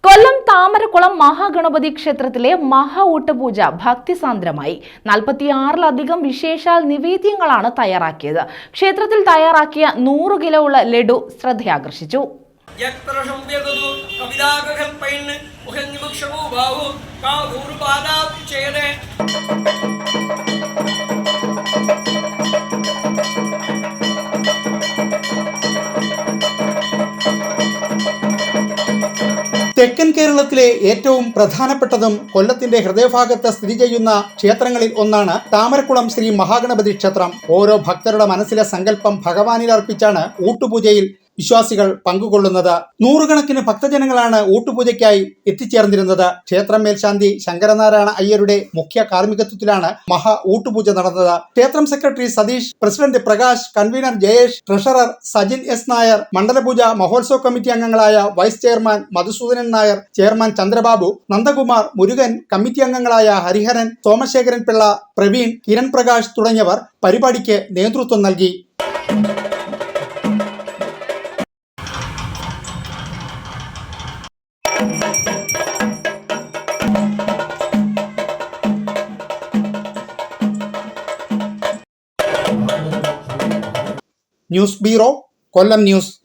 കൊല്ലം താമരക്കുളം മഹാഗണപതി ക്ഷേത്രത്തിലെ മഹാ ഊട്ടുപൂജ ഭക്തിസാന്ദ്രമായി. 46-ലധികം വിശേഷാൽ നിവേദ്യങ്ങളാണ് തയ്യാറാക്കിയത്. ക്ഷേത്രത്തിൽ തയ്യാറാക്കിയ 100 കിലോ ഉള്ള ലഡു ശ്രദ്ധയാകർഷിച്ചു. തെക്കൻ കേരളത്തിലെ ഏറ്റവും പ്രധാനപ്പെട്ടതും കൊല്ലത്തിന്റെ ഹൃദയഭാഗത്ത് സ്ഥിതി ചെയ്യുന്ന ക്ഷേത്രങ്ങളിൽ ഒന്നാണ് താമരക്കുളം ശ്രീ മഹാഗണപതി ക്ഷേത്രം. ഓരോ ഭക്തരുടെ മനസ്സിലെ സങ്കല്പം ഭഗവാനിൽ അർപ്പിച്ചാണ് ഊട്ടുപൂജയിൽ വിശ്വാസികൾ പങ്കുകൊള്ളുന്നത്. നൂറുകണക്കിന് ഭക്തജനങ്ങളാണ് ഊട്ടുപൂജയ്ക്കായി എത്തിച്ചേർന്നിരുന്നത്. ക്ഷേത്രം മേൽശാന്തി ശങ്കരനാരായണ അയ്യരുടെ മുഖ്യ കാർമ്മികത്വത്തിലാണ് മഹാ ഊട്ടുപൂജ നടന്നത്. ക്ഷേത്രം secretary Satheesh, president Prakash, convener Jayesh, treasurer Sajin S Nair, മണ്ഡലപൂജ മഹോത്സവ കമ്മിറ്റി അംഗങ്ങളായ vice chairman Madhusudanan Nair, chairman Chandrababu, Nandakumar, Murugan, committee അംഗങ്ങളായ ഹരിഹരൻ, സോമശേഖരൻ പിള്ള, പ്രവീൺ, കിരൺ പ്രകാശ് തുടങ്ങിയവർ പരിപാടിക്ക് നേതൃത്വം നൽകി. ന്യൂസ് ബ്യൂറോ, കൊല്ലം ന്യൂസ്.